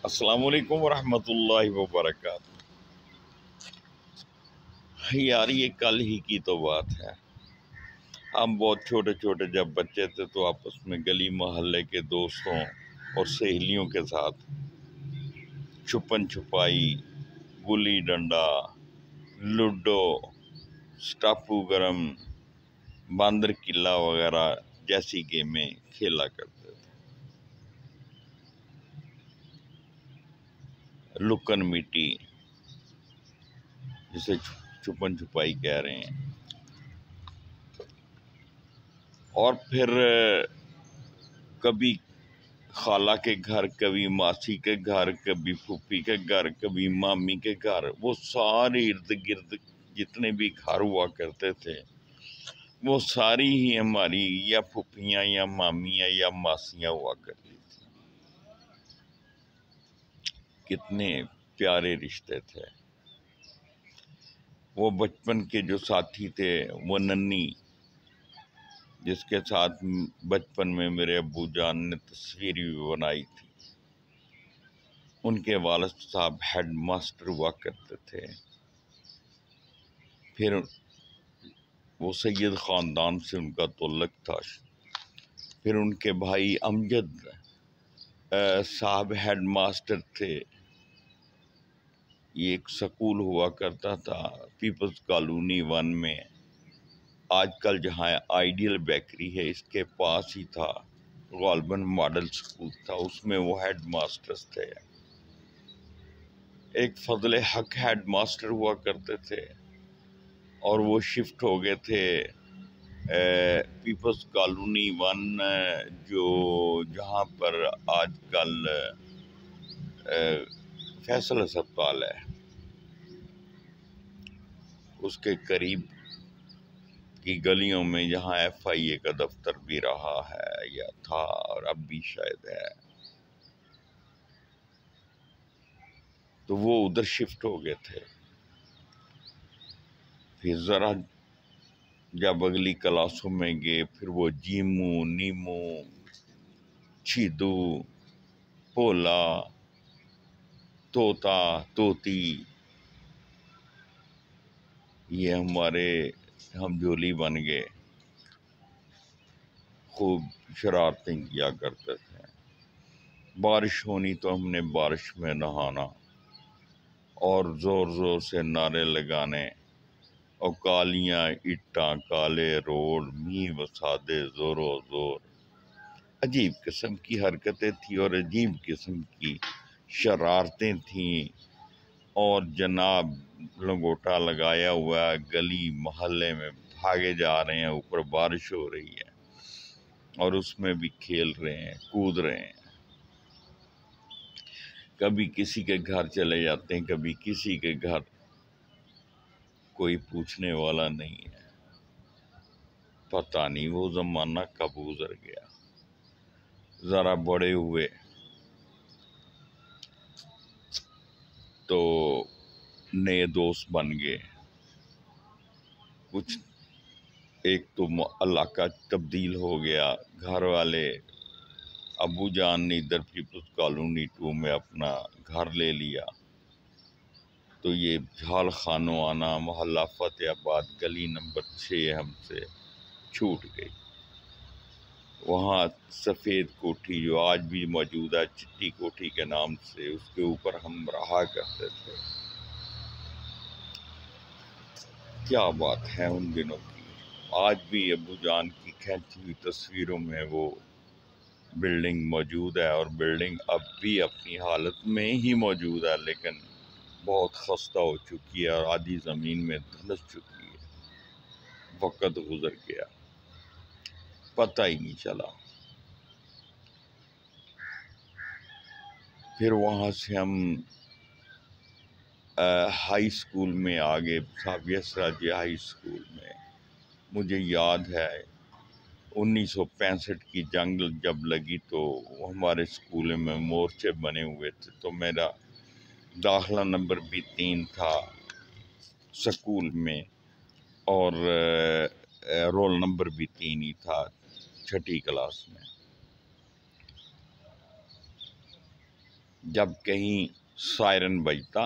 السلام علیکم ورحمۃ اللہ وبرکاتہ۔ یار یہ کل ہی کی تو بات ہے، ہم بہت چھوٹے چھوٹے جب بچے تھے تو آپس میں گلی محلے کے دوستوں اور سہیلیوں کے ساتھ چھپن چھپائی، گلی ڈنڈا، لوڈو، سٹاپو گرم، باندر قلعہ وغیرہ جیسی گیمیں کھیلا کرتے تھے۔ لکن میٹی جسے چھپن چھپائی کہہ رہے ہیں، اور پھر کبھی خالہ کے گھر، کبھی ماسی کے گھر، کبھی پھوپھی کے گھر، کبھی مامی کے گھر، وہ سارے ارد گرد جتنے بھی گھر ہوا کرتے تھے وہ ساری ہی ہماری یا پھوپھیاں یا مامیاں یا ماسیاں ہوا کرتی تھیں۔ کتنے پیارے رشتے تھے۔ وہ بچپن کے جو ساتھی تھے، وہ ننی جس کے ساتھ بچپن میں میرے ابو جان نے تصویر بھی بنائی تھی، ان کے والد صاحب ہیڈ ماسٹر ہوا کرتے تھے۔ پھر وہ سید خاندان سے ان کا تعلق تھا۔ پھر ان کے بھائی امجد صاحب ہیڈ ماسٹر تھے۔ یہ ایک سکول ہوا کرتا تھا پیپلز کالونی 1 میں، آج کل جہاں آئیڈیل بیکری ہے اس کے پاس ہی تھا، غالباً ماڈل سکول تھا، اس میں وہ ہیڈ ماسٹرز تھے۔ ایک فضل حق ہیڈ ماسٹر ہوا کرتے تھے اور وہ شفٹ ہو گئے تھے پیپلز کالونی 1 جو جہاں پر آج کل فیصل ہسپتال ہے، اس کے قریب کی گلیوں میں، جہاں ایف آئی اے کا دفتر بھی رہا ہے یا تھا اور اب بھی شاید ہے، تو وہ ادھر شفٹ ہو گئے تھے۔ پھر ذرا جب اگلی کلاسوں میں گئے، پھر وہ جیمو، نیمو، چیدو، پولا، طوطا، طوطی، یہ ہمارے ہم جولی بن گئے، خوب شرارتیں کیا کرتے تھے۔ بارش ہونی تو ہم نے بارش میں نہانا اور زور زور سے نعرے لگانے، اور کالیاں اٹاں کالے روڈ، می وسادے زور و زور۔ عجیب قسم کی حرکتیں تھیں اور عجیب قسم کی شرارتیں تھیں، اور جناب لنگوٹا لگایا ہوا ہے، گلی محلے میں بھاگے جا رہے ہیں، اوپر بارش ہو رہی ہے اور اس میں بھی کھیل رہے ہیں، کود رہے ہیں۔ کبھی کسی کے گھر چلے جاتے ہیں، کبھی کسی کے گھر، کوئی پوچھنے والا نہیں ہے۔ پتہ نہیں وہ زمانہ کب گزر گیا۔ ذرا بڑے ہوئے تو نئے دوست بن گئے، کچھ ایک تو علاقہ تبدیل ہو گیا، گھر والے ابو جان نے ادھر پیپلز کالونی 2 میں اپنا گھر لے لیا، تو یہ جھال خانوں آنا، محلہ فتح آباد گلی نمبر 6 ہم سے چھوٹ گئی۔ وہاں سفید کوٹھی جو آج بھی موجود ہے چٹی کوٹھی کے نام سے، اس کے اوپر ہم رہا کرتے تھے۔ کیا بات ہے ان دنوں کی، آج بھی ابو جان کی کھینچی ہوئی تصویروں میں وہ بلڈنگ موجود ہے، اور بلڈنگ اب بھی اپنی حالت میں ہی موجود ہے، لیکن بہت خستہ ہو چکی ہے اور آدھی زمین میں دھنس چکی ہے۔ وقت گزر گیا، پتہ ہی نہیں چلا۔ پھر وہاں سے ہم ہائی اسکول میں آگے، سابیہ سراجی ہائی اسکول میں۔ مجھے یاد ہے 1965 کی جنگ جب لگی تو ہمارے اسکول میں مورچے بنے ہوئے تھے، تو میرا داخلہ نمبر بھی 3 تھا سکول میں، اور رول نمبر بھی 3 ہی تھا 6ٹھی کلاس میں۔ جب کہیں سائرن بجتا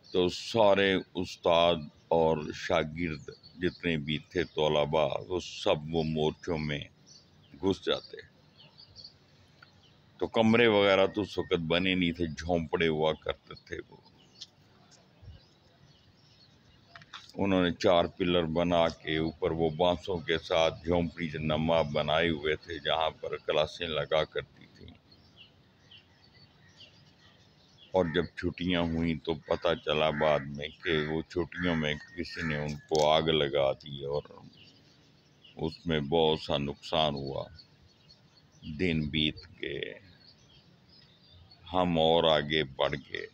تو سارے استاد اور شاگرد جتنے بھی تھے طلباء وہ مورچوں میں گھس جاتے. تو کمرے وغیرہ تو اس وقت بنے نہیں تھے، جھونپڑے ہوا کرتے تھے. انہوں نے 4 پلر بنا کے اوپر وہ بانسوں کے ساتھ جھونپڑی نما بنائے ہوئے تھے جہاں پر کلاسیں لگا کرتی تھیں. اور جب چھٹیاں ہوئیں تو پتہ چلا بعد میں کہ وہ چھٹیوں میں کسی نے ان کو آگ لگا دی اور اس میں بہت سا نقصان ہوا. دن بیت گئے، ہم اور آگے بڑھ گئے.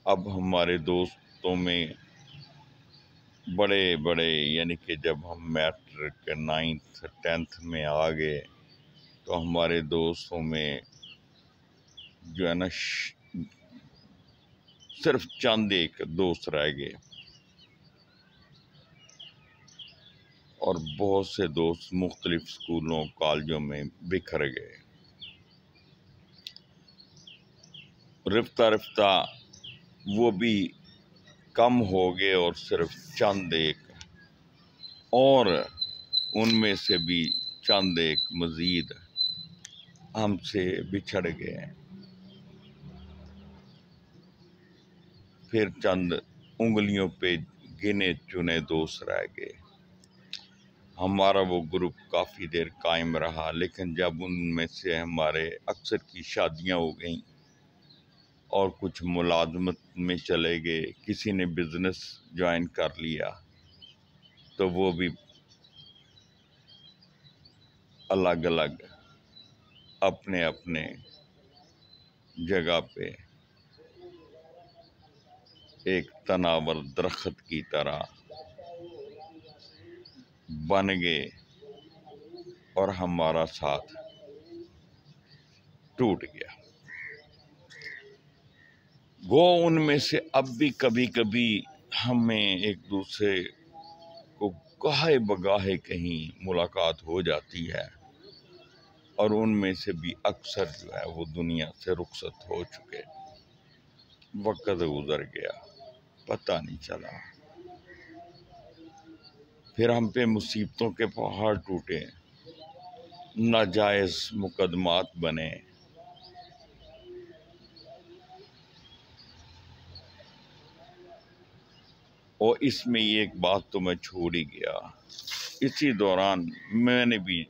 اب ہمارے دوستوں میں بڑے بڑے، یعنی کہ جب ہم میٹرک 9th 10th میں آ گئے تو ہمارے دوستوں میں جو ہے نا صرف چند ایک دوست رہ گئے اور بہت سے دوست مختلف اسکولوں کالجوں میں بکھر گئے. رفتہ رفتہ وہ بھی کم ہو گئے اور صرف چند ایک، اور ان میں سے بھی چند ایک مزید ہم سے بچھڑ گئے. پھر چند انگلیوں پہ گنے چنے دوست رہ گئے. ہمارا وہ گروپ کافی دیر قائم رہا، لیکن جب ان میں سے ہمارے اکثر کی شادیاں ہو گئیں اور کچھ ملازمت میں چلے گئے، کسی نے بزنس جوائن کر لیا، تو وہ بھی الگ الگ اپنے اپنے جگہ پہ ایک تناور درخت کی طرح بن گئے اور ہمارا ساتھ ٹوٹ گیا. گو ان میں سے اب بھی کبھی کبھی ہمیں ایک دوسرے کو گاہے بگاہے کہیں ملاقات ہو جاتی ہے، اور ان میں سے بھی اکثر جو ہے وہ دنیا سے رخصت ہو چکے. وقت گزر گیا، پتہ نہیں چلا. پھر ہم پہ مصیبتوں کے پہاڑ ٹوٹے، ناجائز مقدمات بنے، اور اس میں ایک بات تو میں چھوڑ ہی گیا. اسی دوران میں نے بھی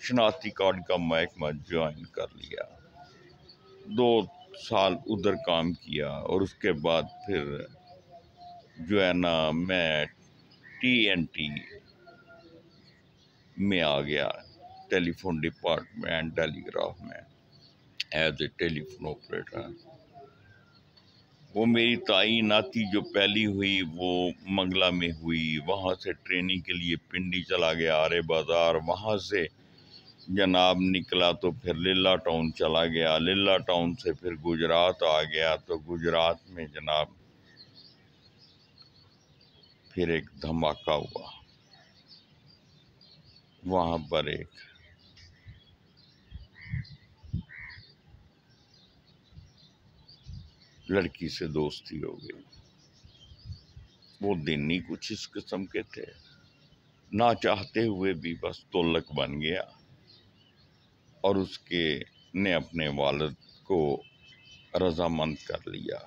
شناختی کارڈ کا محکمہ جوائن کر لیا. 2 سال ادھر کام کیا اور اس کے بعد پھر جو ہے نا میں TNT میں آ گیا، telephone department telegraph میں as a telephone operator. وہ میری تعیناتی جو پہلی ہوئی وہ منگلہ میں ہوئی. وہاں سے ٹریننگ کے لیے پنڈی چلا گیا، آرے بازار. وہاں سے جناب نکلا تو پھر للہ ٹاؤن چلا گیا. للہ ٹاؤن سے پھر گجرات آ گیا. تو گجرات میں جناب پھر ایک دھماکہ ہوا. وہاں پر ایک لڑکی سے دوستی ہو گئی. وہ دن ہی کچھ اس قسم کے تھے، نہ چاہتے ہوئے بھی بس تعلق بن گیا، اور اس کے نے اپنے والد کو رضامند کر لیا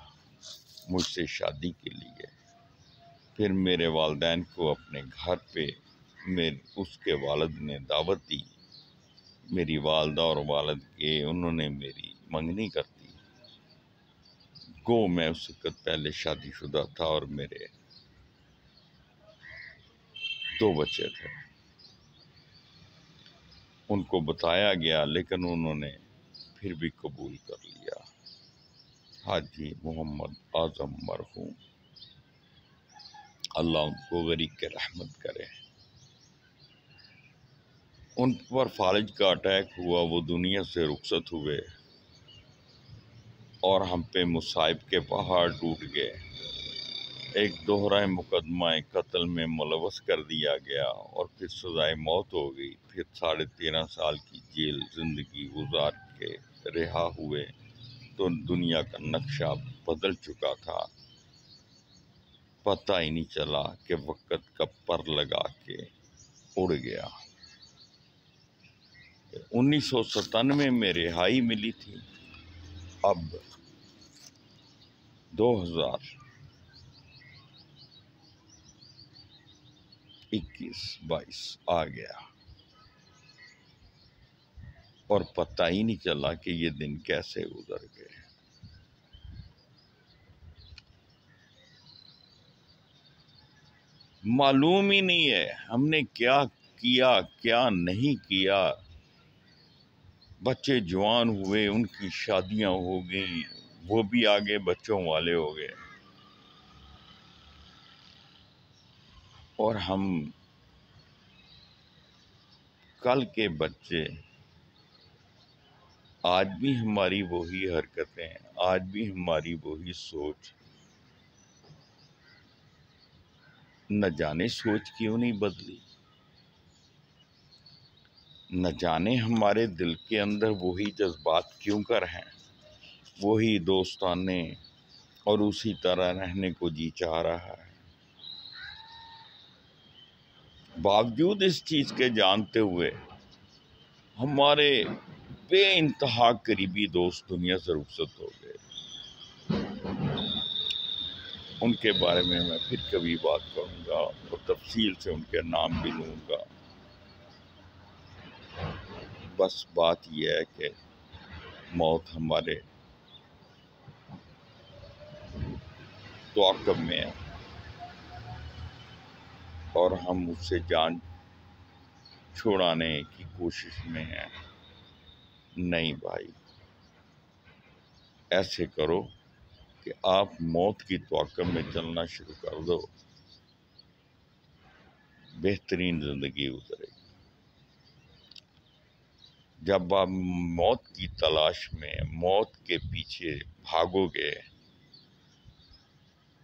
مجھ سے شادی کے لیے. پھر میرے والدین کو اپنے گھر پہ اس کے والد نے دعوت دی. میری والدہ اور والد کے انہوں نے میری منگنی کر دی. گو میں اس وقت پہلے شادی شدہ تھا اور میرے 2 بچے تھے. ان کو بتایا گیا لیکن انہوں نے پھر بھی قبول کر لیا. حاجی محمد اعظم مرحوم، اللہ ان کو غریق کے رحمت کرے. ان پر فالج کا اٹیک ہوا، وہ دنیا سے رخصت ہوئے اور ہم پہ مصائب کے پہاڑ ٹوٹ گئے. ایک دوہرا مقدمہ قتل میں ملوث کر دیا گیا اور پھر سزائے موت ہو گئی. پھر 13.5 سال کی جیل زندگی گزار کے رہا ہوئے تو دنیا کا نقشہ بدل چکا تھا، پتہ ہی نہیں چلا کہ وقت کا پر لگا کے اڑ گیا۔ 1997 میں رہائی ملی تھی، اب 2021-22 آ گیا اور پتہ ہی نہیں چلا کہ یہ دن کیسے گزر گئے۔ معلوم ہی نہیں ہے ہم نے کیا کیا کیا نہیں کیا۔ بچے جوان ہوئے، ان کی شادیاں ہو گئیں، وہ بھی آگے بچوں والے ہو گئے، اور ہم کل کے بچے، آج بھی ہماری وہی حرکتیں، آج بھی ہماری وہی سوچ، نہ جانے سوچ کیوں نہیں بدلی، نہ جانے ہمارے دل کے اندر وہی جذبات کیوں کر ہیں، وہی دوستانے اور اسی طرح رہنے کو جی چاہ رہا ہے۔ باوجود اس چیز کے جانتے ہوئے ہمارے بے انتہا قریبی دوست دنیا سے رخصت ہو گئے۔ ان کے بارے میں پھر کبھی بات کروں گا اور تفصیل سے ان کے نام بھی لوں گا۔ بس بات یہ ہے کہ موت ہمارے تعاقب میں ہے اور ہم اس سے جان چھڑانے کی کوشش میں ہیں۔ نہیں بھائی، ایسے کرو کہ آپ موت کی توقع میں چلنا شروع کر دو، بہترین زندگی گزرے گی۔ جب آپ موت کی تلاش میں، موت کے پیچھے بھاگو گے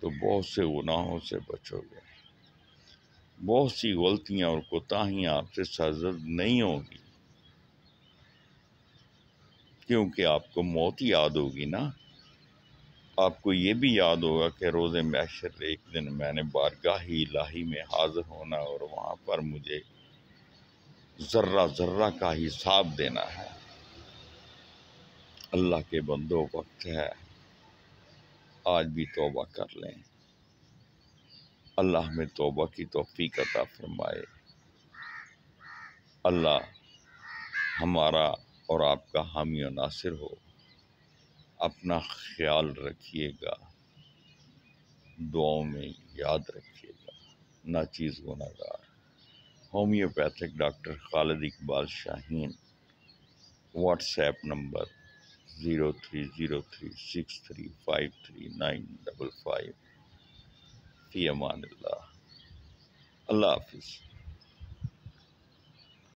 تو بہت سے گناہوں سے بچو گے، بہت سی غلطیاں اور کوتاہیاں آپ سے سرزد نہیں ہوگی، کیونکہ آپ کو موت یاد ہوگی نا۔ آپ کو یہ بھی یاد ہوگا کہ روز محشر ایک دن میں نے بارگاہ الہی میں حاضر ہونا اور وہاں پر مجھے ذرہ ذرہ کا حساب دینا ہے۔ اللہ کے بندو، وقت ہے، آج بھی توبہ کر لیں۔ اللہ ہمیں توبہ کی توفیق عطا فرمائے۔ اللہ ہمارا اور آپ کا حامی و ناصر ہو۔ اپنا خیال رکھیے گا، دعاؤں میں یاد رکھیے گا۔ ناچیز گناہگار، homeopathic doctor Khalid Iqbal Shaheen. WhatsApp number 030363539555۔ فی امان اللہ۔ اللہ حافظ۔